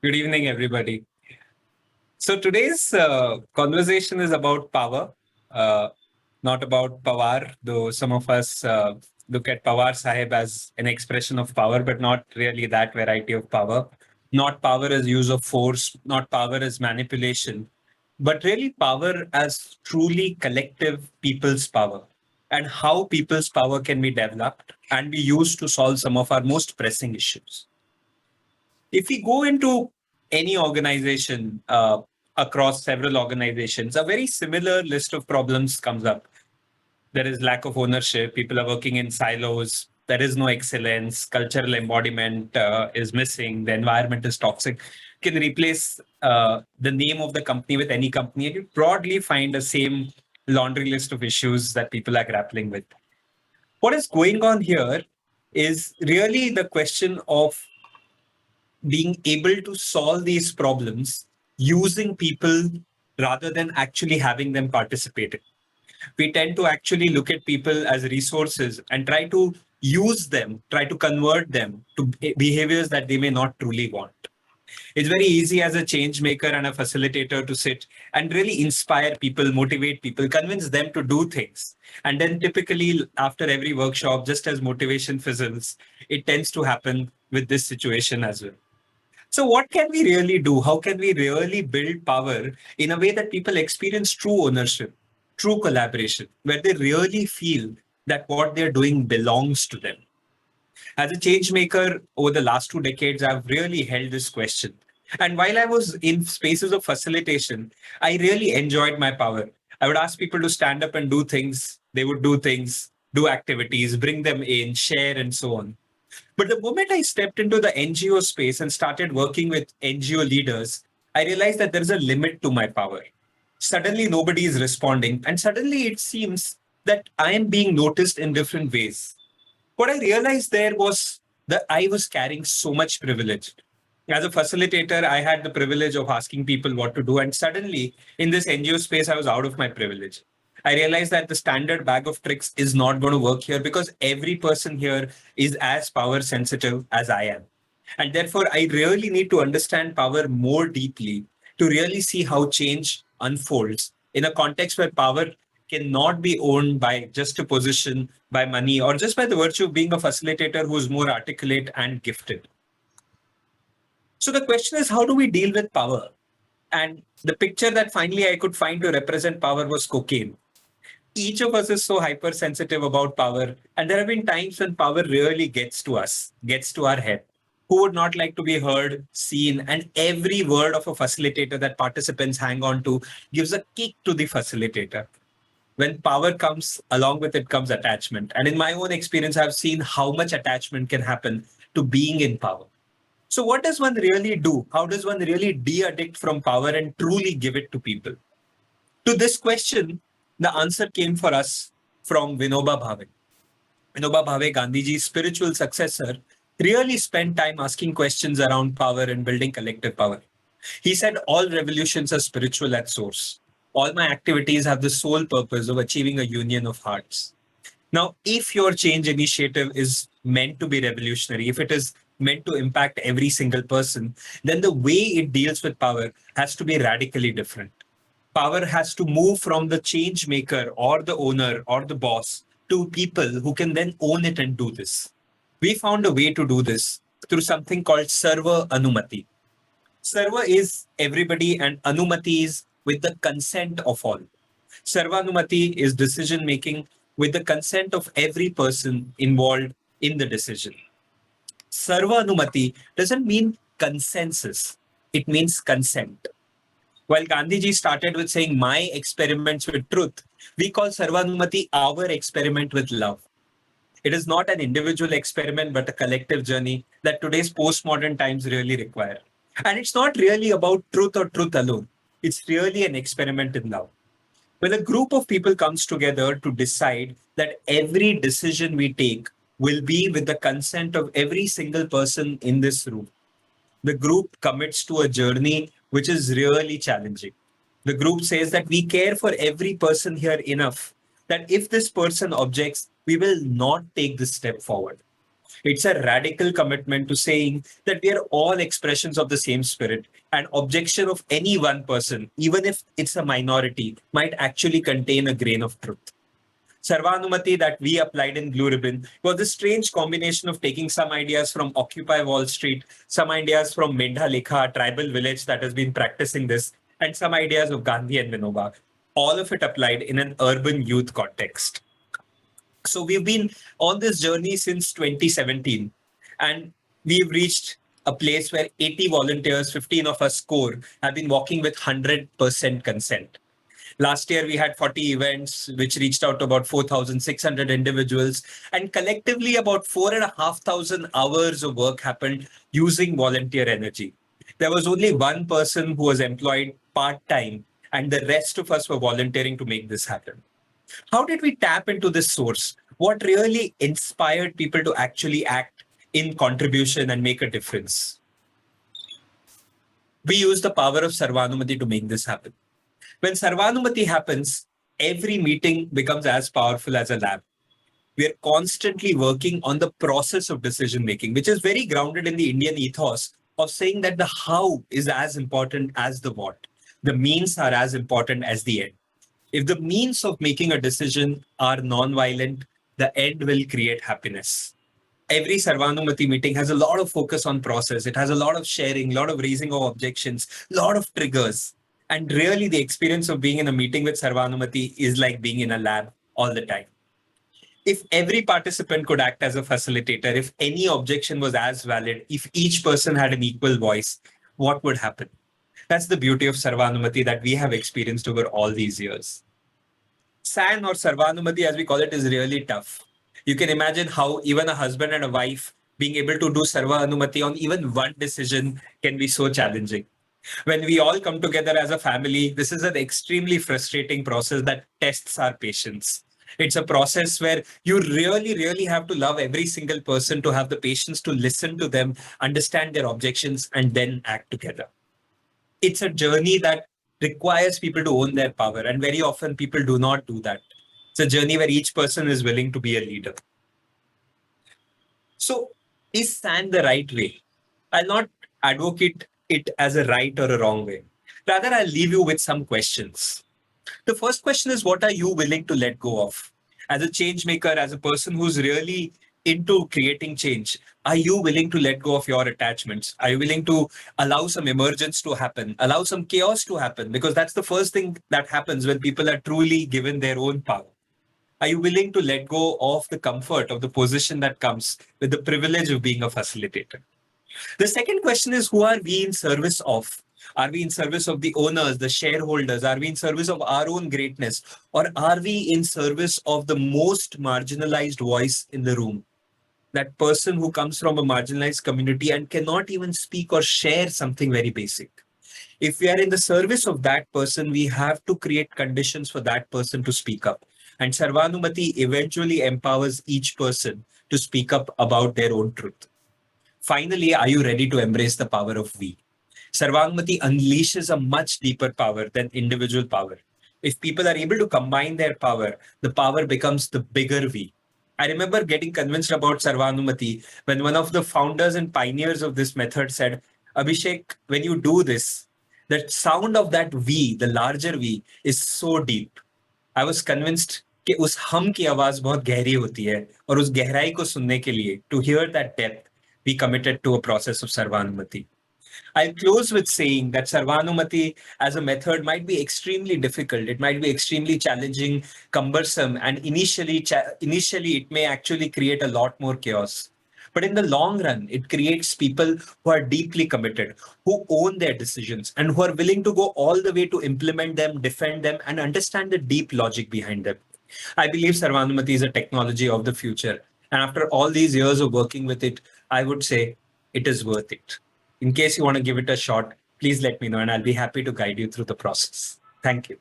Good evening, everybody. So today's conversation is about power, uh, not about power, though some of us look at Pawar Sahib as an expression of power, but not really that variety of power. Not power as use of force, not power as manipulation, but really power as truly collective people's power and how people's power can be developed and be used to solve some of our most pressing issues. If we go into any organization across several organizations, a very similar list of problems comes up. There is lack of ownership. People are working in silos. There is no excellence. Cultural embodiment is missing. The environment is toxic. You can replace the name of the company with any company, and you broadly find the same laundry list of issues that people are grappling with. What is going on here is really the question of being able to solve these problems using people rather than actually having them participate. We tend to actually look at people as resources and try to use them, try to convert them to behaviors that they may not truly want. It's very easy as a change maker and a facilitator to sit and really inspire people, motivate people, convince them to do things. And then typically after every workshop, just as motivation fizzles, it tends to happen with this situation as well. So, what can we really do? How can we really build power in a way that people experience true ownership, true collaboration, where they really feel that what they're doing belongs to them? As a change maker over the last 2 decades, I've really held this question. And while I was in spaces of facilitation, I really enjoyed my power. I would ask people to stand up and do things. They would do things, do activities, bring them in, share, and so on. But the moment I stepped into the NGO space and started working with NGO leaders, I realized that there's a limit to my power. Suddenly, nobody is responding, and suddenly it seems that I am being noticed in different ways. What I realized there was that I was carrying so much privilege. As a facilitator, I had the privilege of asking people what to do. And suddenly, in this NGO space, I was out of my privilege. I realized that the standard bag of tricks is not going to work here because every person here is as power sensitive as I am. And therefore, I really need to understand power more deeply to really see how change unfolds in a context where power cannot be owned by just a position, by money, or just by the virtue of being a facilitator who's more articulate and gifted. So the question is, how do we deal with power? And the picture that finally I could find to represent power was cocaine. Each of us is so hypersensitive about power, and there have been times when power really gets to us, gets to our head. Who would not like to be heard, seen, and every word of a facilitator that participants hang on to gives a kick to the facilitator. When power comes, along with it comes attachment. And in my own experience, I've seen how much attachment can happen to being in power. So, what does one really do? How does one really de addict from power and truly give it to people? To this question, the answer came for us from Vinoba Bhave. Vinoba Bhave, Gandhiji's spiritual successor, really spent time asking questions around power and building collective power. He said, all revolutions are spiritual at source. All my activities have the sole purpose of achieving a union of hearts. Now, if your change initiative is meant to be revolutionary, if it is meant to impact every single person, then the way it deals with power has to be radically different. Power has to move from the change maker or the owner or the boss to people who can then own it and do this. We found a way to do this through something called Sarva Anumati. Sarva is everybody and Anumati is with the consent of all. Sarvanumati is decision making with the consent of every person involved in the decision. Sarvanumati doesn't mean consensus, it means consent. While Gandhiji started with saying my experiments with truth, we call Sarvanumati our experiment with love. It is not an individual experiment, but a collective journey that today's postmodern times really require. And it's not really about truth or truth alone. It's really an experiment in love. When a group of people comes together to decide that every decision we take will be with the consent of every single person in this room, the group commits to a journey which is really challenging. The group says that we care for every person here enough that if this person objects, we will not take this step forward. It's a radical commitment to saying that we are all expressions of the same spirit, and objection of any one person, even if it's a minority, might actually contain a grain of truth. Sarvanumati that we applied in Blue Ribbon was a strange combination of taking some ideas from Occupy Wall Street, some ideas from Mendha Lekha, a tribal village that has been practicing this, and some ideas of Gandhi and Vinoba. All of it applied in an urban youth context. So we've been on this journey since 2017, and we've reached a place where 80 volunteers, 15 of us core, have been walking with 100% consent. Last year, we had 40 events, which reached out to about 4,600 individuals. And collectively, about 4,500 hours of work happened using volunteer energy. There was only one person who was employed part-time, and the rest of us were volunteering to make this happen. How did we tap into this source? What really inspired people to actually act in contribution and make a difference? We use the power of Sarvanumati to make this happen. When Sarvanumati happens, every meeting becomes as powerful as a lab. We are constantly working on the process of decision making, which is very grounded in the Indian ethos of saying that the how is as important as the what. The means are as important as the end. If the means of making a decision are non-violent, the end will create happiness. Every Sarvanumati meeting has a lot of focus on process. It has a lot of sharing, a lot of raising of objections, a lot of triggers. And really, the experience of being in a meeting with Sarvanumati is like being in a lab all the time. If every participant could act as a facilitator, if any objection was as valid, if each person had an equal voice, what would happen? That's the beauty of Sarvanumati that we have experienced over all these years. SAN or Sarvanumati, as we call it, is really tough. You can imagine how even a husband and a wife being able to do Sarvanumati on even one decision can be so challenging. When we all come together as a family, this is an extremely frustrating process that tests our patience. It's a process where you really, really have to love every single person to have the patience to listen to them, understand their objections, and then act together. It's a journey that requires people to own their power, and very often people do not do that. It's a journey where each person is willing to be a leader. So, is SAN the right way? I'll not advocate it as a right or a wrong way. Rather, I'll leave you with some questions. The first question is, what are you willing to let go of? As a change maker, as a person who's really into creating change, are you willing to let go of your attachments? Are you willing to allow some emergence to happen, allow some chaos to happen? Because that's the first thing that happens when people are truly given their own power. Are you willing to let go of the comfort of the position that comes with the privilege of being a facilitator? The second question is, who are we in service of? Are we in service of the owners, the shareholders? Are we in service of our own greatness? Or are we in service of the most marginalized voice in the room? That person who comes from a marginalized community and cannot even speak or share something very basic. If we are in the service of that person, we have to create conditions for that person to speak up. And Sarvanumati eventually empowers each person to speak up about their own truth. Finally, are you ready to embrace the power of we? Sarvanumati unleashes a much deeper power than individual power. If people are able to combine their power, the power becomes the bigger we. I remember getting convinced about Sarvanumati when one of the founders and pioneers of this method said, Abhishek, when you do this, the sound of that we, the larger we, is so deep. I was convinced कि उस हम की आवाज बहुत गहरी होती है और उस गहराई को सुनने के लिए, to hear that depth, we committed to a process of Sarvanumati. I'll close with saying that Sarvanumati as a method might be extremely difficult. It might be extremely challenging, cumbersome, and initially it may actually create a lot more chaos. But in the long run, it creates people who are deeply committed, who own their decisions, and who are willing to go all the way to implement them, defend them, and understand the deep logic behind them. I believe Sarvanumati is a technology of the future. And after all these years of working with it, I would say it is worth it. In case you want to give it a shot, please let me know and I'll be happy to guide you through the process. Thank you.